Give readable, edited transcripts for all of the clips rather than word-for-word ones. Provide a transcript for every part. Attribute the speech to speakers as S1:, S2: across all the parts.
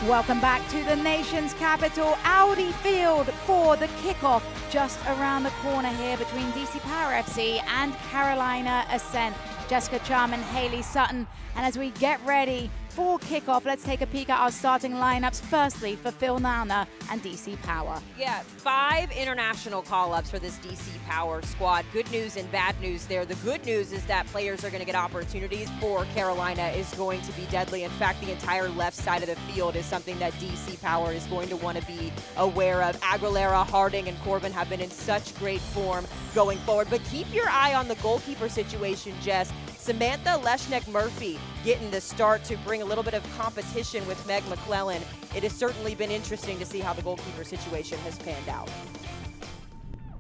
S1: Welcome back to the nation's capital, Audi Field, for the kickoff just around the corner here between DC Power FC and Carolina Ascent. Jessica Chum and Hayley Sutton. And as we get ready for kickoff, let's take a peek at our starting lineups. Firstly, for Phil Nana and DC Power.
S2: Yeah, 5 international call-ups for this DC Power squad. Good news and bad news there. The good news is that players are going to get opportunities for Carolina is going to be deadly. In fact, the entire left side of the field is something that DC Power is going to want to be aware of. Aguilera, Harding, and Corbin have been in such great form going forward. But keep your eye on the goalkeeper situation, Jess. Samantha Leshnick-Murphy getting the start to bring a little bit of competition with Meg McClellan. It has certainly been interesting to see how the goalkeeper situation has panned out.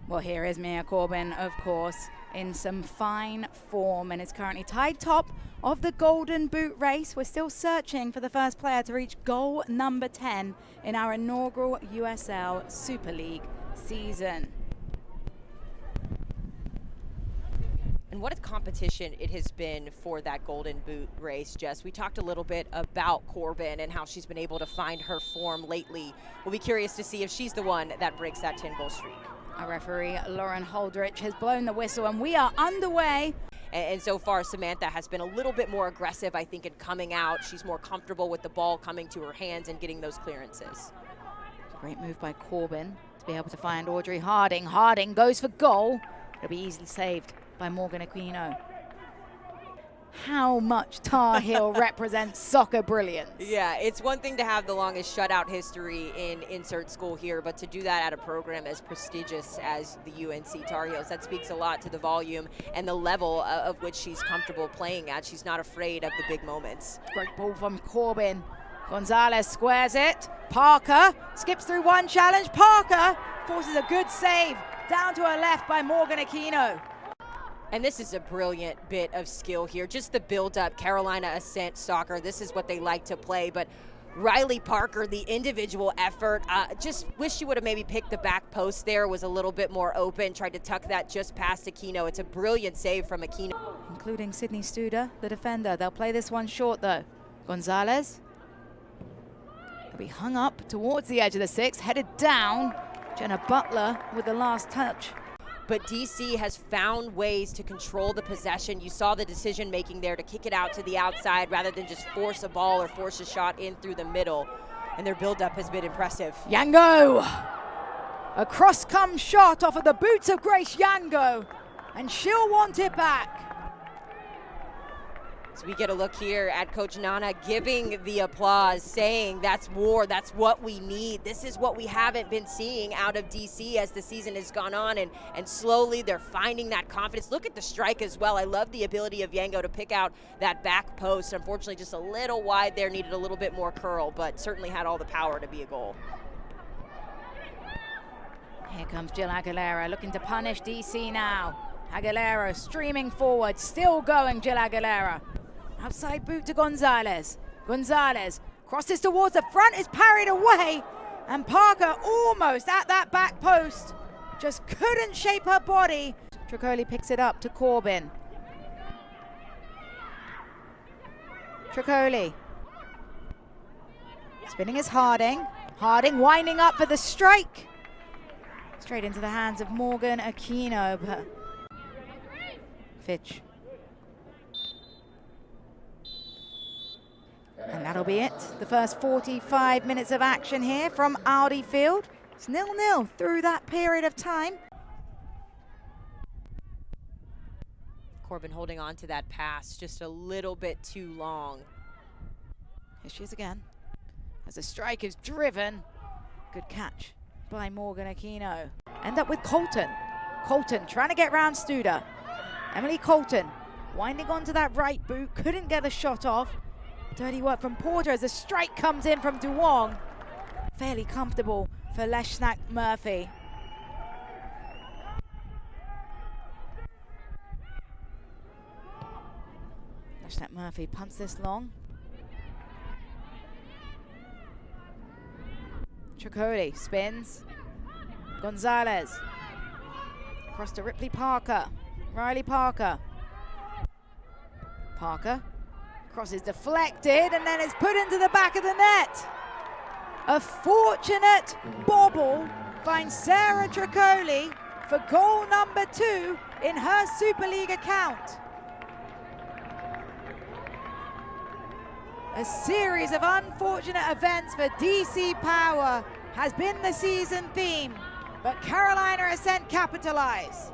S1: Well, here is Mia Corbin, of course, in some fine form and is currently tied top of the Golden Boot race. We're still searching for the first player to reach goal number 10 in our inaugural USL Super League season.
S2: And what a competition it has been for that Golden Boot race, Jess. We talked a little bit about Corbin and how she's been able to find her form lately. We'll be curious to see if she's the one that breaks that 10-goal streak.
S1: Our referee, Lauren Holdrich, has blown the whistle and we are underway.
S2: And so far, Samantha has been a little bit more aggressive, I think, in coming out. She's more comfortable with the ball coming to her hands and getting those clearances.
S1: It's a great move by Corbin to be able to find Audrey Harding. Harding goes for goal. It'll be easily saved by Morgan Aquino. How much Tar Heel represents soccer brilliance.
S2: Yeah, it's one thing to have the longest shutout history in insert school here, but to do that at a program as prestigious as the UNC Tar Heels, that speaks a lot to the volume and the level of which she's comfortable playing at. She's not afraid of the big moments.
S1: Great ball from Corbin. González squares it. Parker skips through one challenge. Parker forces a good save down to her left by Morgan Aquino.
S2: And this is a brilliant bit of skill here. Just the build-up, Carolina Ascent soccer. This is what they like to play. But Riley Parker, the individual effort, just wish she would have maybe picked the back post there, was a little bit more open, tried to tuck that just past Aquino. It's a brilliant save from Aquino.
S1: Including Sydney Studer, the defender. They'll play this one short, though. González will be hung up towards the edge of the 6, headed down. Jenna Butler with the last touch.
S2: But DC has found ways to control the possession. You saw the decision making there to kick it out to the outside rather than just force a ball or force a shot in through the middle. And their build-up has been impressive.
S1: Yango! A cross-come shot off of the boots of Grace Yango. And she'll want it back.
S2: So we get a look here at Coach Nana giving the applause, saying that's more, that's what we need. This is what we haven't been seeing out of DC as the season has gone on, and slowly they're finding that confidence. Look at the strike as well. I love the ability of Yango to pick out that back post. Unfortunately, just a little wide there, needed a little bit more curl, but certainly had all the power to be a goal.
S1: Here comes Jill Aguilera looking to punish DC now. Aguilera streaming forward, still going Jill Aguilera. Outside boot to González. González crosses towards the front, is parried away, and Parker almost at that back post. Just couldn't shape her body. Troccoli picks it up to Corbin. Troccoli. Spinning is Harding. Harding winding up for the strike. Straight into the hands of Morgan Aquino. But Fitch. And that'll be it. The first 45 minutes of action here from Audi Field. It's 0-0 through that period of time.
S2: Corbin holding on to that pass just a little bit too long.
S1: Here she is again. As the strike is driven. Good catch by Morgan Aquino. End up with Colton. Colton trying to get round Studer. Emily Colton winding onto that right boot. Couldn't get the shot off. Dirty work from Porter as a strike comes in from Duong. Fairly comfortable for Leshnick-Murphy. Leshnick-Murphy punts this long. Troccoli spins. González. Across to Ripley Parker. Riley Parker. Parker. Cross is deflected and then it's put into the back of the net. A fortunate bobble finds Sarah Troccoli for goal number 2 in her Super League account. A series of unfortunate events for DC Power has been the season theme, but Carolina Ascent capitalize.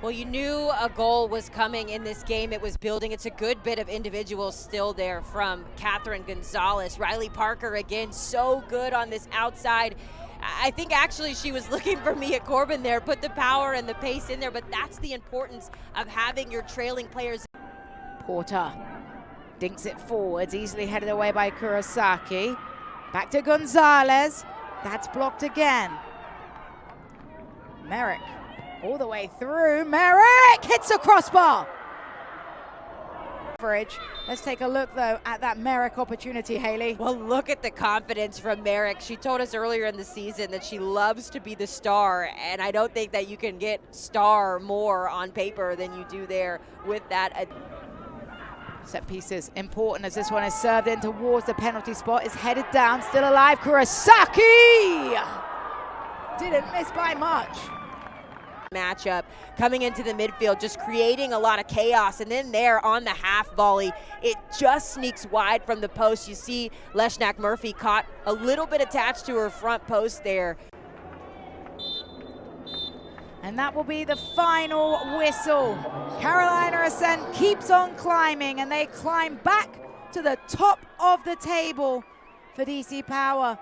S2: Well, you knew a goal was coming in this game. It was building. It's a good bit of individuals still there from Kathrynn, González, Riley Parker again, so good on this outside. I think actually she was looking for Mia Corbin there, put the power and the pace in there, but that's the importance of having your trailing players.
S1: Porter dinks it forwards, easily headed away by Kurosaki. Back to González. That's blocked again. Merrick all the way through. Merrick hits a crossbar. Let's take a look though at that Merrick opportunity, Haley.
S2: Well, look at the confidence from Merrick. She told us earlier in the season that she loves to be the star, and I don't think that you can get star more on paper than you do there with that.
S1: Set pieces important as this one is served in towards the penalty spot. Is headed down, still alive. Kurosaki didn't miss by much.
S2: Matchup coming into the midfield, just creating a lot of chaos, and then there on the half volley, it just sneaks wide from the post. You see Leshnak Murphy caught a little bit attached to her front post there.
S1: And that will be the final whistle. Carolina Ascent keeps on climbing, and they climb back to the top of the table for DC Power.